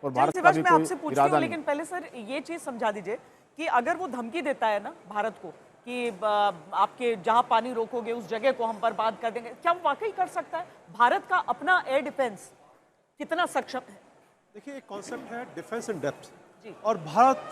और भारत का शिवाज, भी मैं कोई आपसे पूछती इरादा हूँ, नहीं। लेकिन पहले सर ये चीज समझा दीजिए कि अगर वो धमकी देता है ना भारत को कि आपके जहां पानी रोकोगे उस जगह को हम बर्बाद कर देंगे, क्या वो वाकई कर सकता है? भारत का अपना एयर डिफेंस कितना सक्षम है? देखिए, एक कॉन्सेप्ट है डिफेंस इन डेप्थ, जी। और भारत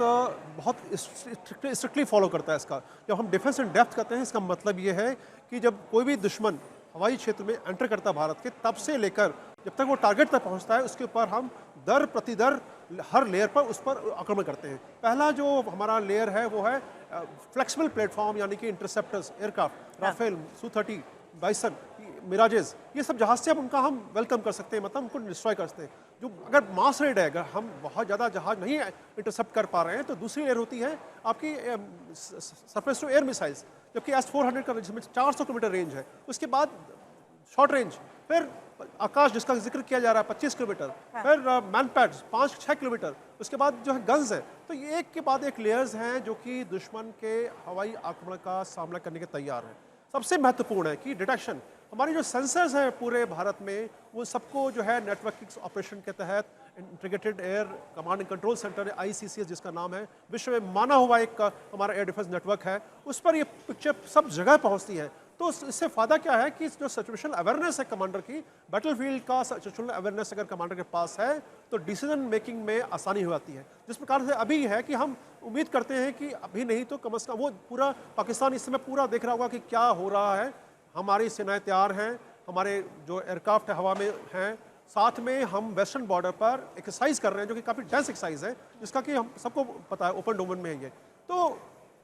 बहुत स्ट्रिक्टली फॉलो करता है इसका। जब हम डिफेंस इन डेप्थ कहते हैं, इसका मतलब ये है कि जब कोई भी दुश्मन हवाई क्षेत्र में एंटर करता है भारत के, तब से लेकर जब तक वो टारगेट तक पहुंचता है, उसके ऊपर हम दर प्रतिदर हर लेयर पर उस पर आक्रमण करते हैं। पहला जो हमारा लेयर है वो है फ्लेक्सिबल प्लेटफॉर्म, यानी कि interceptors aircraft, Rafale, Su-30, Bison, Mirages, ये सब जहाज से उनका हम वेलकम कर सकते हैं, मतलब उनको डिस्ट्रॉय कर सकते हैं। जो अगर मास रेड है, अगर हम बहुत ज़्यादा जहाज नहीं इंटरसेप्ट कर पा रहे हैं, तो दूसरी लेयर होती है आपकी सरफेस टू एयर मिसाइल्स, जबकि S-400 का जिसमें 400 किलोमीटर रेंज है। उसके बाद शॉर्ट रेंज, फिर आकाश जिसका जिक्र किया जा रहा है 25 किलोमीटर, फिर मैन पैड्स 5-6 किलोमीटर, उसके बाद जो है गन्स है। तो ये एक के बाद एक लेयर्स हैं जो कि दुश्मन के हवाई आक्रमण का सामना करने के तैयार हैं। सबसे महत्वपूर्ण है कि डिटेक्शन, हमारी जो सेंसर्स हैं पूरे भारत में, वो सबको जो है नेटवर्किंग ऑपरेशन के तहत integrated air command and control centre ICCS जिसका नाम है, विश्व में माना हुआ एक हमारा एयर डिफेंस नेटवर्क है, उस पर ये पिक्चर सब जगह पहुंचती है। तो इससे फ़ायदा क्या है कि जो सिचुएशनल अवेयरनेस है कमांडर की, बैटलफील्ड का सिचुएशनल अवेयरनेस अगर कमांडर के पास है, तो डिसीजन मेकिंग में आसानी हो जाती है। जिस प्रकार से अभी है कि हम उम्मीद करते हैं कि अभी नहीं तो कम से कम वो पूरा पाकिस्तान इस समय पूरा देख रहा होगा कि क्या हो रहा है। हमारी सेनाएं तैयार हैं, हमारे जो एयरक्राफ्ट हवा में हैं, साथ में हम वेस्टर्न बॉर्डर पर एक्सरसाइज कर रहे हैं, जो कि काफ़ी डेंस एक्सरसाइज है, जिसका कि हम सबको पता है ओपन डोमेन में है ये। तो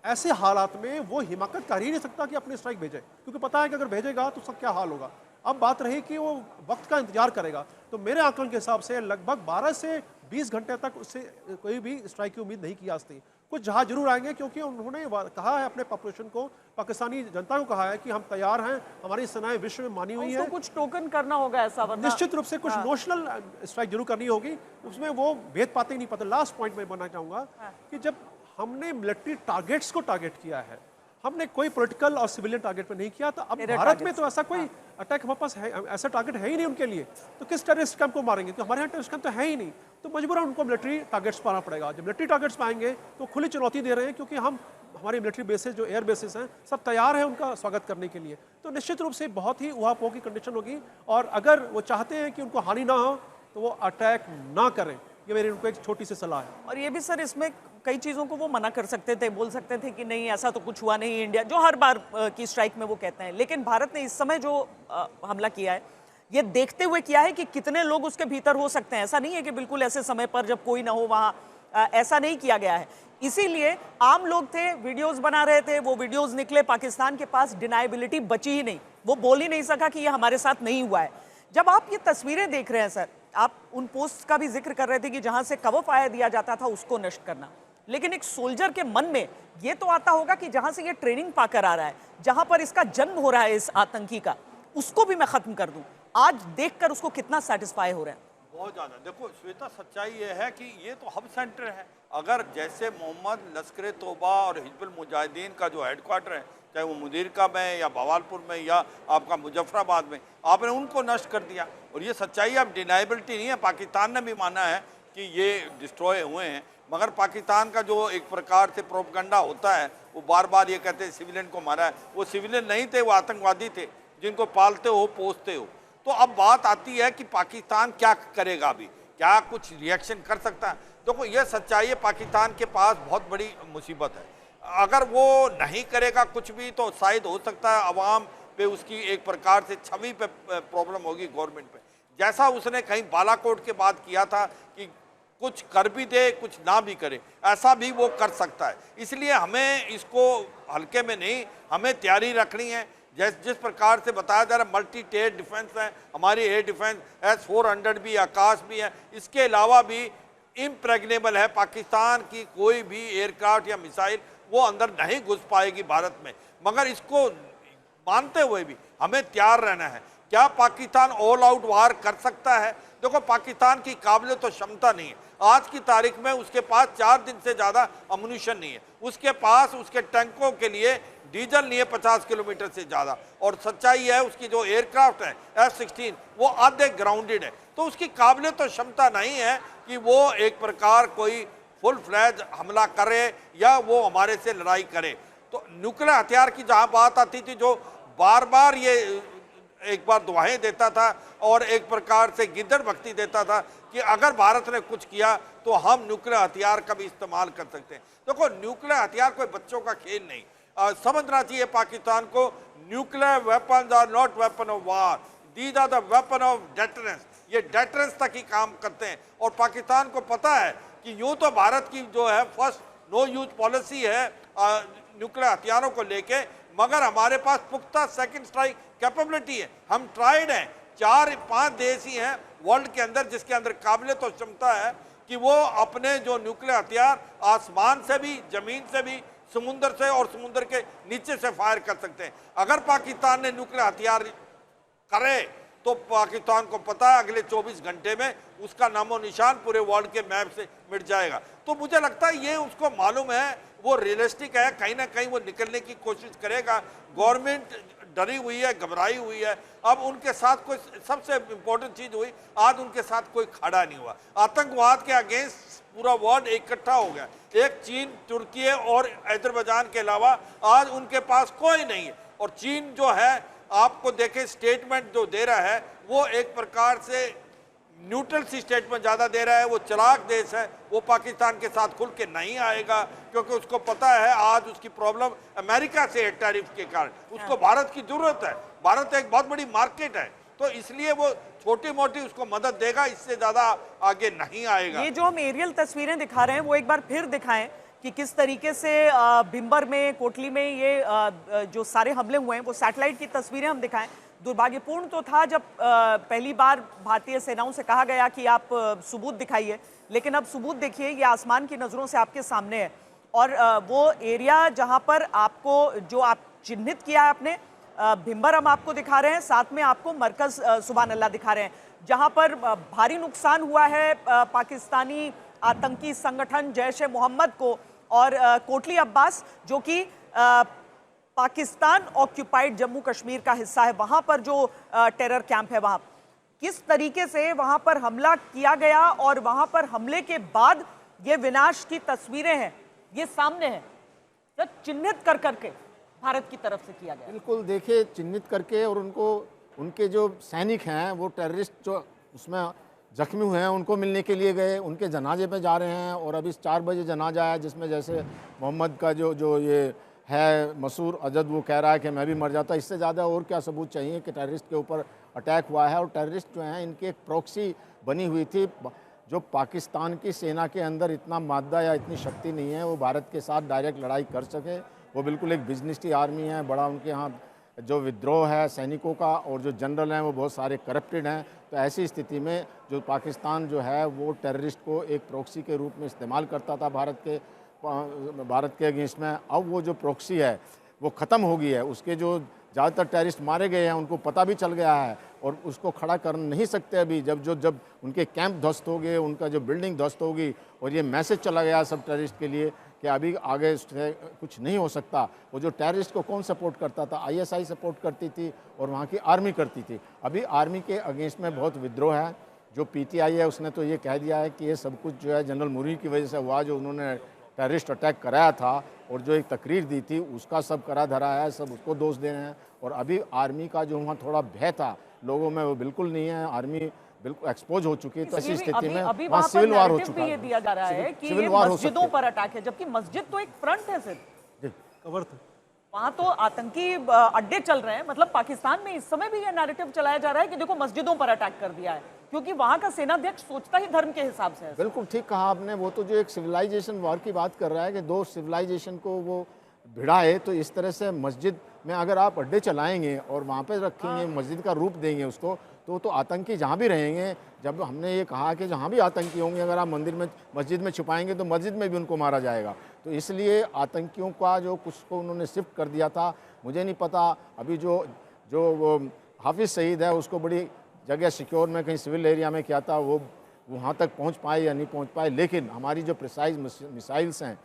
ऐसे हालात में वो हिमाकत कर ही नहीं सकता कि अपनी स्ट्राइक भेजे, क्योंकि पता है कि अगर भेजेगा तो उसका क्या हाल होगा। अब बात रही कि वो वक्त का इंतजार करेगा, तो मेरे आकलन के हिसाब से लगभग 12 से 20 घंटे तक उससे कोई भी स्ट्राइक की उम्मीद नहीं की जा सकती। कुछ जहाज जरूर आएंगे, क्योंकि उन्होंने कहा है अपने पॉपुलेशन को, पाकिस्तानी जनता को कहा है कि हम तैयार हैं, हमारी सेनाएं विश्व में मानी हुई है। कुछ टोकन करना होगा ऐसा, वरना निश्चित रूप से कुछ नोशनल स्ट्राइक जरूर करनी होगी, उसमें वो भेद पाते ही नहीं पता। लास्ट पॉइंट मैं बोलना चाहूंगा कि जब हमने मिलिट्री टारगेट्स को टारगेट किया है, हमने कोई पॉलिटिकल और सिविलियन टारगेट पे नहीं किया, तो अब भारत में तो ऐसा कोई अटैक हमारे पास है, ऐसा टारगेट है ही नहीं उनके लिए, तो किस टेररिस्ट कैंप को मारेंगे? तो हमारे यहाँ टेररिस्ट कैंप तो है ही नहीं, तो मजबूरन उनको मिलिट्री टारगेट्स पाना पड़ेगा। जब मिलिट्री टारगेट्स पाएंगे तो खुली चुनौती दे रहे हैं, क्योंकि हम हमारी मिलिट्री बेसेस जो एयर बेसेस हैं सब तैयार हैं उनका स्वागत करने के लिए। तो निश्चित रूप से बहुत ही उहापोह की कंडीशन होगी, और अगर वो चाहते हैं कि उनको हानि ना हो तो वो अटैक ना करें, ये मेरी उनको एक छोटी सी सलाह है। और ये भी सर, इसमें कई चीज़ों को वो मना कर सकते थे, बोल सकते थे कि नहीं ऐसा तो कुछ हुआ नहीं, इंडिया जो हर बार की स्ट्राइक में वो कहते हैं। लेकिन भारत ने इस समय जो हमला किया है, ये देखते हुए किया है कि कितने लोग उसके भीतर हो सकते हैं। ऐसा नहीं है कि बिल्कुल ऐसे समय पर जब कोई ना हो वहाँ, ऐसा नहीं किया गया है। इसीलिए आम लोग थे, वीडियोस बना रहे थे, वो वीडियोस निकले, पाकिस्तान के पास डिनाइबिलिटी बची ही नहीं, वो बोल ही नहीं सका कि ये हमारे साथ नहीं हुआ है। जब आप ये तस्वीरें देख रहे हैं सर, आप उन पोस्ट का भी जिक्र कर रहे थे कि जहां से कवर फायर दिया जाता था उसको नष्ट करना, लेकिन एक सोल्जर के मन में ये तो आता होगा कि जहां से ये ट्रेनिंग पाकर आ रहा है, जहां पर इसका जन्म हो रहा है इस आतंकी का, उसको भी मैं खत्म कर दूं। आज देखकर उसको कितना सेटिस्फाई हो रहा है? बहुत ज़्यादा। देखो श्वेता, सच्चाई ये है कि ये तो हब सेंटर है। अगर जैसे मोहम्मद लश्कर तोबा और हिजबुल मुजाहिदीन का जो हेडक्वार्टर है, चाहे वो मुदीरका में या बवालपुर में या आपका मुजफ्फराबाद में, आपने उनको नष्ट कर दिया। और ये सच्चाई अब डिनाइबिलिटी नहीं है, पाकिस्तान ने भी माना है कि ये डिस्ट्रॉय हुए हैं। मगर पाकिस्तान का जो एक प्रकार से प्रोपगंडा होता है, वो बार बार ये कहते हैं सिविलियन को मारा है। वो सिविलियन नहीं थे, वो आतंकवादी थे जिनको पालते हो पोसते हो। तो अब बात आती है कि पाकिस्तान क्या करेगा, अभी क्या कुछ रिएक्शन कर सकता है? देखो ये सच्चाई है, पाकिस्तान के पास बहुत बड़ी मुसीबत है। अगर वो नहीं करेगा कुछ भी, तो शायद हो सकता है अवाम पे उसकी एक प्रकार से छवि पे प्रॉब्लम होगी, गवर्नमेंट पे। जैसा उसने कहीं बालाकोट के बाद किया था कि कुछ कर भी दे कुछ ना भी करे, ऐसा भी वो कर सकता है। इसलिए हमें इसको हल्के में नहीं, हमें तैयारी रखनी है। जिस प्रकार से बताया जा रहा है, मल्टी टेयर डिफेंस है हमारी एयर डिफेंस, S-400 भी, आकाश भी है। इसके अलावा भी इम्प्रेग्नेबल है, पाकिस्तान की कोई भी एयरक्राफ्ट या मिसाइल वो अंदर नहीं घुस पाएगी भारत में। मगर इसको मानते हुए भी हमें तैयार रहना है, क्या पाकिस्तान ऑल आउट वार कर सकता है? देखो, पाकिस्तान की काबिलियत तो क्षमता नहीं है। आज की तारीख में उसके पास 4 दिन से ज़्यादा अम्यूनिशन नहीं है। उसके पास उसके टैंकों के लिए डीजल नहीं है 50 किलोमीटर से ज़्यादा। और सच्चाई है, उसकी जो एयरक्राफ्ट है F-16 वो आधे ग्राउंडेड है। तो उसकी काबिलियत तो क्षमता नहीं है कि वो एक प्रकार कोई फुल फ्लैज हमला करे या वो हमारे से लड़ाई करे। तो न्यूक्लियर हथियार की जहाँ बात आती थी, जो बार बार ये एक बार दुआएं देता था और एक प्रकार से गिद्दड़ भक्ति देता था कि अगर भारत ने कुछ किया तो हम न्यूक्लियर हथियार का भी इस्तेमाल कर सकते हैं। देखो, न्यूक्लियर हथियार कोई बच्चों का खेल नहीं। समझना चाहिए पाकिस्तान को, nuclear weapons are not weapon of war, these are the weapon of deterrence. ये डेटरेंस तक ही काम करते हैं। और पाकिस्तान को पता है कि यूं तो भारत की जो है फर्स्ट नो यूज पॉलिसी है न्यूक्लियर हथियारों को लेके, मगर हमारे पास पुख्ता सेकंड स्ट्राइक कैपेबिलिटी है। हम ट्राइड हैं, 4-5 देश ही हैं वर्ल्ड के अंदर जिसके अंदर काबिलियत और क्षमता है कि वो अपने जो न्यूक्लियर हथियार आसमान से भी, जमीन से भी, समुद्र से और समुद्र के नीचे से फायर कर सकते हैं। अगर पाकिस्तान ने न्यूक्लियर हथियार करे तो पाकिस्तान को पता है अगले 24 घंटे में उसका नामो निशान पूरे वर्ल्ड के मैप से मिट जाएगा। तो मुझे लगता है ये उसको मालूम है, वो रियलिस्टिक है, कहीं ना कहीं वो निकलने की कोशिश करेगा। गवर्नमेंट डरी हुई है, घबराई हुई है। अब उनके साथ कोई सबसे इम्पोर्टेंट चीज हुई, आज उनके साथ कोई खड़ा नहीं हुआ। आतंकवाद के अगेंस्ट पूरा वर्ल्ड इकट्ठा हो गया। एक चीन, तुर्की और अजरबैजान के अलावा आज उनके पास कोई नहीं है। और चीन जो है, आपको देखे स्टेटमेंट जो दे रहा है वो एक प्रकार से न्यूट्रल सी स्टेटमेंट ज़्यादा दे रहा है। वो चालाक देश है, वो पाकिस्तान के साथ खुल के नहीं आएगा क्योंकि उसको पता है आज उसकी प्रॉब्लम अमेरिका से है टैरिफ के कारण। उसको भारत की जरूरत है, भारत एक बहुत बड़ी मार्केट है, तो इसलिए वो छोटी मोटी उसको मदद देगा, इससे ज़्यादा आगे नहीं आएगा। ये जो हम एरियल तस्वीरें दिखा रहे हैं वो एक बार फिर दिखाएं कि किस तरीके से भिंबर में, कोटली में ये जो सारे हमले हुए हैं वो सैटेलाइट की तस्वीरें हम दिखाएं। दुर्भाग्यपूर्ण तो था जब पहली बार भारतीय सेनाओं से कहा गया कि आप सबूत दिखाइए, लेकिन अब सबूत देखिए, ये आसमान की नज़रों से आपके सामने है। और वो एरिया जहां पर आपको, जो आप चिन्हित किया है आपने, भिंबर हम आपको दिखा रहे हैं, साथ में आपको मरकज सुभान अल्लाह दिखा रहे हैं, जहां पर भारी नुकसान हुआ है पाकिस्तानी आतंकी संगठन जैश ए मोहम्मद को। और कोटली अब्बास जो कि पाकिस्तान ऑक्यूपाइड जम्मू कश्मीर का हिस्सा है, वहां पर जो टेरर कैंप है, वहां किस तरीके से वहां पर हमला किया गया और वहां पर हमले के बाद ये विनाश की तस्वीरें हैं, ये सामने हैं, जो चिन्हित कर करके भारत की तरफ से किया गया। बिल्कुल, देखिए, चिन्हित करके, और उनको, उनके जो सैनिक हैं वो टेररिस्ट जो उसमें जख्मी हुए हैं उनको मिलने के लिए गए, उनके जनाजे पे जा रहे हैं। और अभी 4 बजे जनाजा है जिसमें जैसे मोहम्मद का जो ये है मसूर अजद, वो कह रहा है कि मैं भी मर जाता। इससे ज़्यादा और क्या सबूत चाहिए कि टेररिस्ट के ऊपर अटैक हुआ है। और टेररिस्ट जो हैं इनकी एक प्रॉक्सी बनी हुई थी। जो पाकिस्तान की सेना के अंदर इतना मादा या इतनी शक्ति नहीं है वो भारत के साथ डायरेक्ट लड़ाई कर सके। वो बिल्कुल एक बिजनेस आर्मी है, बड़ा उनके यहाँ जो विद्रोह है सैनिकों का, और जो जनरल हैं वो बहुत सारे करप्टेड हैं। तो ऐसी स्थिति में जो पाकिस्तान जो है वो टेररिस्ट को एक प्रॉक्सी के रूप में इस्तेमाल करता था भारत के अगेंस्ट में। अब वो जो प्रॉक्सी है वो ख़त्म हो गई है। उसके जो ज़्यादातर टेररिस्ट मारे गए हैं उनको पता भी चल गया है और उसको खड़ा कर नहीं सकते अभी। जब उनके कैंप ध्वस्त हो गए, उनका जो बिल्डिंग ध्वस्त होगी, और ये मैसेज चला गया सब टेररिस्ट के लिए कि अभी आगे कुछ नहीं हो सकता। वो जो टेररिस्ट को कौन सपोर्ट करता था? ISI सपोर्ट करती थी और वहाँ की आर्मी करती थी। अभी आर्मी के अगेंस्ट में बहुत विद्रोह है। जो PTI है उसने तो ये कह दिया है कि ये सब कुछ जो है जनरल मुर्री की वजह से हुआ, जो उन्होंने टेररिस्ट अटैक कराया था और जो एक तकरीर दी थी उसका सब करा धरा है, सब उसको दोष दे रहे हैं। और अभी आर्मी का जो वहाँ थोड़ा भय था लोगों में वो बिल्कुल नहीं है। आर्मी बिल्कुल एक्सपोज हो चुकी है। तो ऐसी स्थिति में वहाँ सिविल वार हो चुका है। ये दिया जा रहा है कि ये मस्जिदों पर अटैक है, जबकि मस्जिद तो एक फ्रंट है सिर्फ, कवर था। वहां तो आतंकी अड्डे चल रहे हैं। मतलब पाकिस्तान में इस समय भी ये नैरेटिव चलाया जा रहा है कि देखो मस्जिदों पर अटैक कर दिया है, क्योंकि वहां का सेनाध्यक्ष सोचता ही धर्म के हिसाब से है। बिल्कुल ठीक कहा आपने। वो तो जो एक सिविलाइजेशन वॉर की बात कर रहा है कि दो सिविलाइजेशन को वो भिड़ाए, तो इस तरह से मस्जिद में अगर आप अड्डे चलाएंगे और वहाँ पे रखेंगे, मस्जिद का रूप देंगे उसको, तो आतंकी जहाँ भी रहेंगे। जब हमने ये कहा कि जहाँ भी आतंकी होंगे अगर आप मस्जिद में छुपाएंगे तो मस्जिद में भी उनको मारा जाएगा। तो इसलिए आतंकियों का जो कुछ को उन्होंने शिफ्ट कर दिया था, मुझे नहीं पता अभी जो हाफिज़ सईद है, उसको बड़ी जगह सिक्योर में कहीं सिविल एरिया में किया था, वो वहाँ तक पहुँच पाए या नहीं पहुँच पाए। लेकिन हमारी जो प्रिसाइज मिसाइल्स हैं,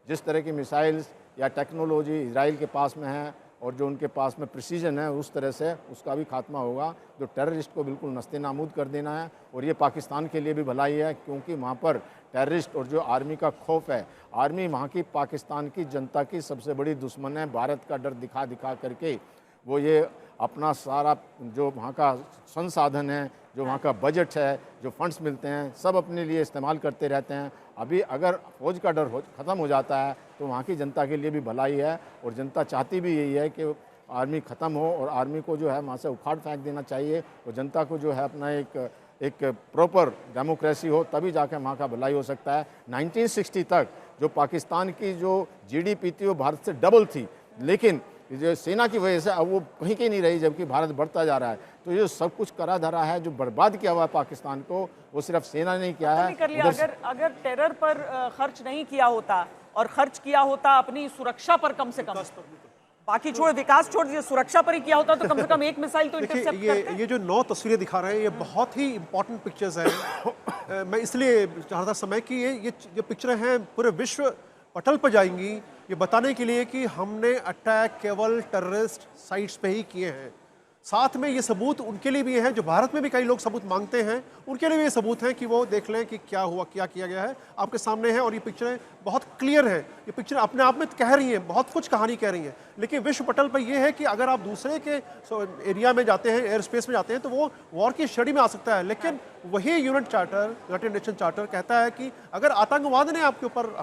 जिस तरह की मिसाइल्स या टेक्नोलॉजी इजराइल के पास में है और जो उनके पास में प्रिसीजन है, उस तरह से उसका भी खात्मा होगा। जो टेररिस्ट को बिल्कुल नस्ते नाबूद कर देना है, और ये पाकिस्तान के लिए भी भलाई है, क्योंकि वहाँ पर टेररिस्ट और जो आर्मी का खौफ है, आर्मी वहाँ की पाकिस्तान की जनता की सबसे बड़ी दुश्मन है। भारत का डर दिखा दिखा करके वो ये अपना सारा जो वहाँ का संसाधन है, जो वहाँ का बजट है, जो फंड्स मिलते हैं, सब अपने लिए इस्तेमाल करते रहते हैं। अभी अगर फ़ौज का डर ख़त्म हो जाता है तो वहाँ की जनता के लिए भी भलाई है, और जनता चाहती भी यही है कि आर्मी ख़त्म हो और आर्मी को जो है वहाँ से उखाड़ फेंक देना चाहिए, और जनता को जो है अपना एक प्रॉपर डेमोक्रेसी हो, तभी जाकर वहाँ का भलाई हो सकता है। 1960 तक जो पाकिस्तान की जो जीडीपी थी वो भारत से डबल थी, लेकिन जो सेना की वजह से अब वो कहीं की नहीं रही, जबकि भारत बढ़ता जा रहा है। तो ये सब कुछ करा धरा है, जो बर्बाद किया हुआ है पाकिस्तान को, वो सिर्फ सेना ने किया है। कर लिया। अगर टेरर पर खर्च नहीं किया होता और खर्च किया होता अपनी सुरक्षा पर, कम से कम बाकी छोड़, विकास छोड़ दीजिए, सुरक्षा पर ही किया होता तो कम से कम एक मिसाइल तो इंटरसेप्ट करते। ये जो 9 तस्वीरें दिखा रहे हैं, ये बहुत ही इंपॉर्टेंट पिक्चर्स हैं। मैं इसलिए चाह रहा था समय कि ये जो पिक्चरें हैं पूरे विश्व पटल पर जाएंगी, ये बताने के लिए कि हमने अटैक केवल टेररिस्ट साइट्स पे ही किए हैं। साथ में ये सबूत उनके लिए भी हैं, जो भारत में भी कई लोग सबूत मांगते हैं, उनके लिए भी ये सबूत हैं कि वो देख लें कि क्या हुआ, क्या किया गया है, आपके सामने है। और ये पिक्चरें बहुत क्लियर हैं, ये पिक्चर अपने आप में कह रही हैं, बहुत कुछ कहानी कह रही हैं। लेकिन विश्व पटल पर यह है कि अगर आप दूसरे के एरिया में जाते हैं, एयर स्पेस में जाते हैं, तो वो वॉर की स्टडी में आ सकता है। लेकिन वही यूनाइटेड नेशन चार्टर कहता है कि अगर आतंकवाद ने आपके ऊपर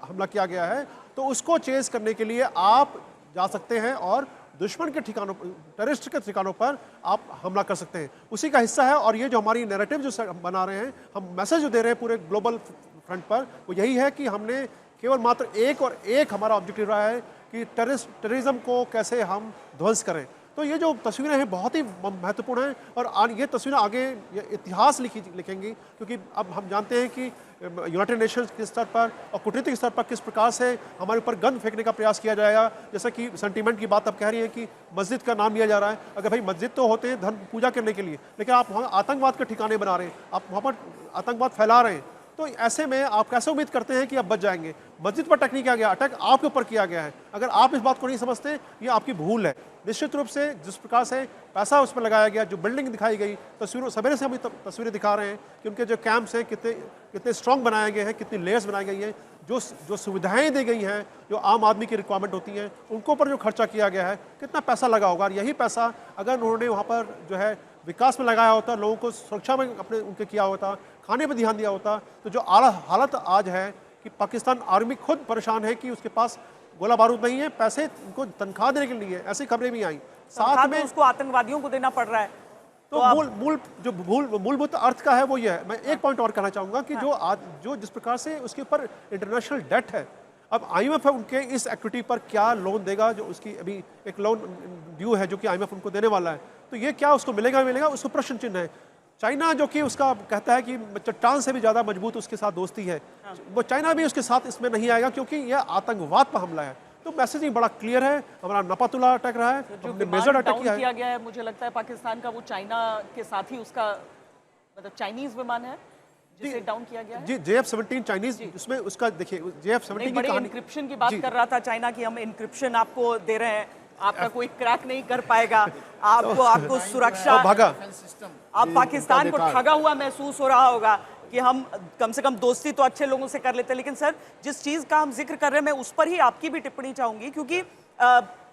हमला किया गया है तो उसको चेज करने के लिए आप जा सकते हैं और दुश्मन के ठिकानों, टेररिस्ट के ठिकानों पर आप हमला कर सकते हैं। उसी का हिस्सा है। और ये जो हमारी नैरेटिव जो बना रहे हैं, हम मैसेज जो दे रहे हैं पूरे ग्लोबल फ्रंट पर, वो यही है कि हमने केवल मात्र एक हमारा ऑब्जेक्टिव रहा है कि टेररिज्म को कैसे हम ध्वंस करें। तो ये जो तस्वीरें हैं बहुत ही महत्वपूर्ण हैं, और ये तस्वीरें आगे इतिहास लिखेंगी, क्योंकि अब हम जानते हैं कि यूनाइटेड नेशंस के स्तर पर और कूटनीतिक स्तर पर किस प्रकार से हमारे ऊपर गन फेंकने का प्रयास किया जाएगा। जैसा कि सेंटीमेंट की बात आप कह रही हैं कि मस्जिद का नाम लिया जा रहा है। अगर भाई मस्जिद तो होते हैं धर्म पूजा करने के लिए, लेकिन आप वहाँ आतंकवाद के ठिकाने बना रहे हैं, आप वहाँ पर आतंकवाद फैला रहे हैं, तो ऐसे में आप कैसे उम्मीद करते हैं कि आप बच जाएंगे। मस्जिद पर अटैक नहीं किया गया, अटैक आपके ऊपर किया गया है। अगर आप इस बात को नहीं समझते, ये आपकी भूल है। निश्चित रूप से जिस प्रकार से पैसा उस पर लगाया गया, जो बिल्डिंग दिखाई गई, तस्वीरों सवेरे से हम तस्वीरें दिखा रहे हैं कि उनके जो कैंप्स हैं कितने स्ट्रॉन्ग बनाए गए हैं, कितनी लेयर्स बनाई गई हैं, जो सुविधाएं दी गई हैं, जो आम आदमी की रिक्वायरमेंट होती हैं, उनके ऊपर जो खर्चा किया गया है, कितना पैसा लगा होगा। और यही पैसा अगर उन्होंने वहाँ पर जो है विकास में लगाया होता, लोगों को सुरक्षा में अपने उनके किया होता, खाने पर ध्यान दिया होता, तो जो हालत आज है कि पाकिस्तान आर्मी खुद परेशान है कि उसके पास गोला बारूद नहीं है, पैसे उनको तनख्वाह देने के लिए, ऐसी खबरें भी आई। साथ में उसको आतंकवादियों को देना पड़ रहा है। तो मूलभूत अर्थ का है वो ये है। मैं एक पॉइंट और कहना चाहूँगा कि जो जिस प्रकार से उसके ऊपर इंटरनेशनल डेट है, अब IMF उनके इस एक्टिविटी पर क्या लोन देगा, जो उसकी अभी एक लोन ड्यू है जो कि IMF उनको देने वाला है, तो ये क्या उसको मिलेगा, उसको प्रश्न चिन्ह है। चाइना जो कि उसका कहता है कि चट्टान से भी ज़्यादा मजबूत उसके साथ दोस्ती है, वो चाइना भी उसके साथ इसमें नहीं आएगा, क्योंकि यह आतंकवाद पर हमला है। तो मैसेजिंग बड़ा क्लियर है। हमारा नपातुला अटैक रहा है, हमने मेजर अटैक किया गया है। मुझे लगता है पाकिस्तान का वो चाइना के साथ ही उसका मतलब चाइनीज विमान है जिसे डाउन किया गया है। जी, JF-17 चाइनीज, उसमें उसका देखिए JF-17 की कहानी, इंक्रिप्शन की बात कर रहा था चाइना की, हम इंक्रिप्शन आपको दे रहे हैं, आपका कोई क्रैक नहीं कर पाएगा, आपको सुरक्षा, आप पाकिस्तान को ठगा हुआ महसूस हो रहा होगा कि हम कम से कम दोस्ती तो अच्छे लोगों से कर लेते हैं। लेकिन सर, जिस चीज का हम जिक्र कर रहे हैं, मैं उस पर ही आपकी भी टिप्पणी चाहूंगी, क्योंकि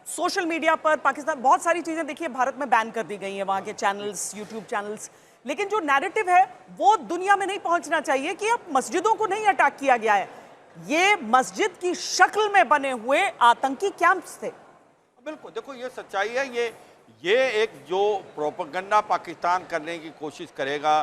सोशल मीडिया पर पाकिस्तान बहुत सारी चीजें देखिए भारत में बैन कर दी गई हैं, वहां के चैनल्स, यूट्यूब चैनल्स, लेकिन जो नैरेटिव है वो दुनिया में नहीं पहुंचना चाहिए कि अब मस्जिदों को नहीं अटैक किया गया है, ये मस्जिद की शक्ल में बने हुए आतंकी कैंप्स थे। बिल्कुल, देखो ये सच्चाई है। ये एक जो प्रोपेगेंडा पाकिस्तान करने की कोशिश करेगा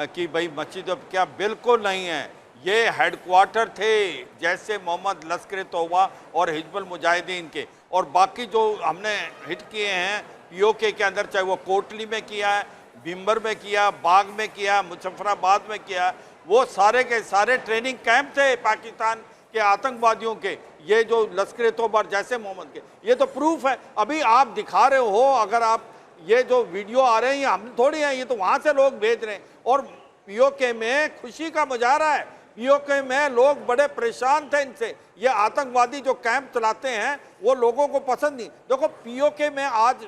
कि भाई मस्जिद क्या, बिल्कुल नहीं है। ये हेडक्वार्टर थे जैसे मोहम्मद लश्कर तौबा और हिजबुल मुजाहिदीन के, और बाकी जो हमने हिट किए हैं POK के अंदर, चाहे वो कोटली में किया है, बिम्बर में किया, बाग में किया, मुजफ्फराबाद में किया, वो सारे के सारे ट्रेनिंग कैंप थे पाकिस्तान के आतंकवादियों के। ये जो लश्कर तौबा जैसे मोहम्मद के, ये तो प्रूफ है। अभी आप दिखा रहे हो, अगर आप ये जो वीडियो आ रहे हैं ये हम थोड़ी हैं, ये तो वहां से लोग भेज रहे हैं। और पीओके में खुशी का मुजाहरा है, पीओके में लोग बड़े परेशान थे इनसे। ये आतंकवादी जो कैंप चलाते हैं वो लोगों को पसंद नहीं। देखो पीओके में आज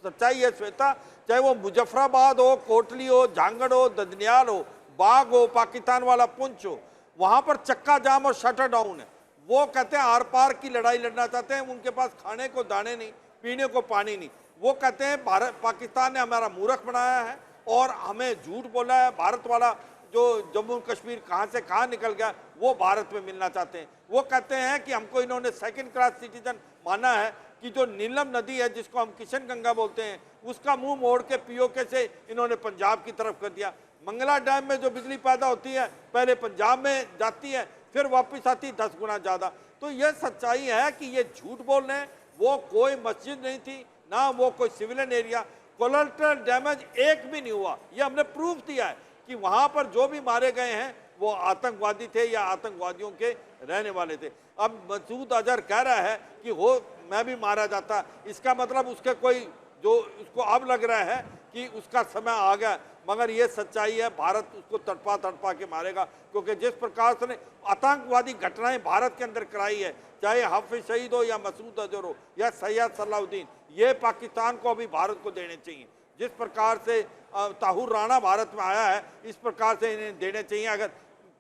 सच्चाई है श्वेता, चाहे वो मुजफ्फराबाद हो, कोटली हो, झांगड़ हो, ददनियाल हो, बाग हो, पाकिस्तान वाला पुंछ हो, वहां पर चक्का जाम और शटर डाउन है। वो कहते हैं आर पार की लड़ाई लड़ना चाहते हैं, उनके पास खाने को दाने नहीं, पीने को पानी नहीं। वो कहते हैं भारत पाकिस्तान ने हमारा मूर्ख बनाया है और हमें झूठ बोला है। भारत वाला जो जम्मू कश्मीर कहाँ से कहाँ निकल गया वो भारत में मिलना चाहते हैं। वो कहते हैं कि हमको इन्होंने सेकंड क्लास सिटीजन माना है, कि जो नीलम नदी है जिसको हम किशन गंगा बोलते हैं उसका मुंह मोड़ के पीओके से इन्होंने पंजाब की तरफ कर दिया। मंगला डैम में जो बिजली पैदा होती है पहले पंजाब में जाती है फिर वापस आती 10 गुना ज़्यादा। तो ये सच्चाई है कि ये झूठ बोल रहे हैं। वो कोई मस्जिद नहीं थी, ना वो कोई सिविलियन एरिया, कोलेटरल डैमेज एक भी नहीं हुआ। ये हमने प्रूफ दिया है कि वहाँ पर जो भी मारे गए हैं वो आतंकवादी थे या आतंकवादियों के रहने वाले थे। अब मसूद अजहर कह रहा है कि हो मैं भी मारा जाता, इसका मतलब उसके कोई जो उसको अब लग रहा है कि उसका समय आ गया, मगर ये सच्चाई है भारत उसको तड़पा तड़पा के मारेगा। क्योंकि जिस प्रकार से आतंकवादी घटनाएं भारत के अंदर कराई है, चाहे हाफिज सईद हो या मसूद अजहर हो या सैयद सलाउद्दीन, ये पाकिस्तान को अभी भारत को देने चाहिए। जिस प्रकार से ताहुर राणा भारत में आया है इस प्रकार से इन्हें देने चाहिए अगर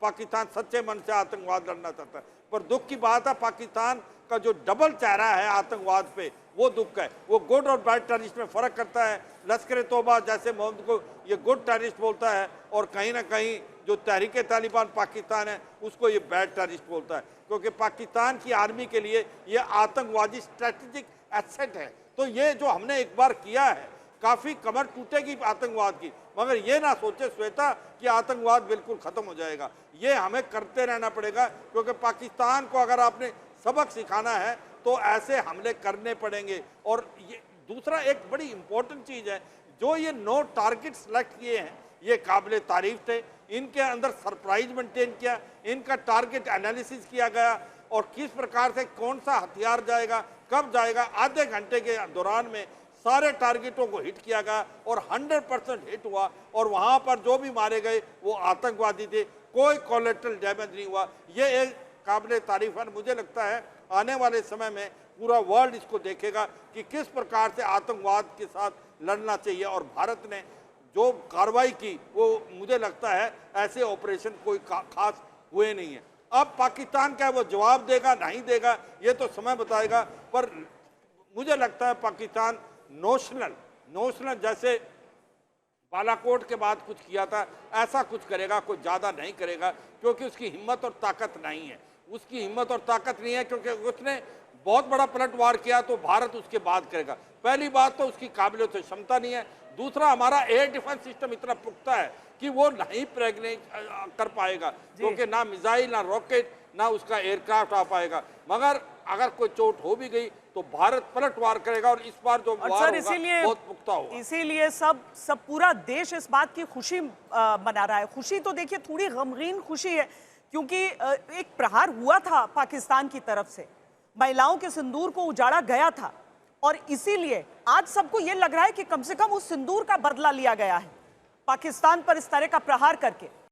पाकिस्तान सच्चे मन से आतंकवाद लड़ना चाहता है। पर दुख की बात है पाकिस्तान का जो डबल चेहरा है आतंकवाद पे वो दुख है। वो गुड और बैड टेररिस्ट में फर्क करता है। लश्कर तोबा जैसे मोहम्मद को ये गुड टेररिस्ट बोलता है और कहीं ना कहीं जो तहरीक तालिबान पाकिस्तान है उसको ये बैड टेररिस्ट बोलता है। क्योंकि पाकिस्तान की आर्मी के लिए ये आतंकवादी स्ट्रेटेजिक एसेट है। तो ये जो हमने एक बार किया है काफ़ी कमर टूटेगी आतंकवाद की, मगर ये ना सोचे श्वेता कि आतंकवाद बिल्कुल ख़त्म हो जाएगा। ये हमें करते रहना पड़ेगा क्योंकि पाकिस्तान को अगर आपने सबक सिखाना है तो ऐसे हमले करने पड़ेंगे। और ये दूसरा एक बड़ी इंपॉर्टेंट चीज़ है, जो ये 9 टारगेट सेलेक्ट किए हैं ये काबिल तारीफ थे। इनके अंदर सरप्राइज मेंटेन किया, इनका टारगेट एनालिसिस किया गया और किस प्रकार से कौन सा हथियार जाएगा कब जाएगा, आधे घंटे के दौरान में सारे टारगेटों को हिट किया गया और 100% हिट हुआ। और वहाँ पर जो भी मारे गए वो आतंकवादी थे, कोई कोलेटरल डैमेज नहीं हुआ। ये एक काबिल तारीफ है। मुझे लगता है आने वाले समय में पूरा वर्ल्ड इसको देखेगा कि किस प्रकार से आतंकवाद के साथ लड़ना चाहिए। और भारत ने जो कार्रवाई की वो मुझे लगता है ऐसे ऑपरेशन कोई खास हुए नहीं है। अब पाकिस्तान क्या वो जवाब देगा नहीं देगा ये तो समय बताएगा। पर मुझे लगता है पाकिस्तान नोशनल जैसे बालाकोट के बाद कुछ किया था ऐसा कुछ करेगा, कुछ ज़्यादा नहीं करेगा क्योंकि उसकी हिम्मत और ताकत नहीं है। उसकी हिम्मत और ताकत नहीं है क्योंकि उसने बहुत बड़ा पलटवार किया तो भारत उसके बाद करेगा। पहली बात तो उसकी काबिलियत और क्षमता नहीं है। दूसरा हमारा एयर डिफेंस सिस्टम इतना पुख्ता है कि वो नहीं प्रेग्नेट कर पाएगा क्योंकि ना मिसाइल ना रॉकेट ना उसका एयरक्राफ्ट आ पाएगा। मगर अगर कोई चोट हो भी गई तो भारत पलटवार करेगा और इस बार जो वार होगा बहुत पुख्ता होगा। इसीलिए सब पूरा देश इस बात की खुशी मना रहा है। खुशी तो देखिए थोड़ी गमगीन खुशी है क्योंकि एक प्रहार हुआ था पाकिस्तान की तरफ से, महिलाओं के सिंदूर को उजाड़ा गया था और इसीलिए आज सबको यह लग रहा है कि कम से कम उस सिंदूर का बदला लिया गया है पाकिस्तान पर इस तरह का प्रहार करके।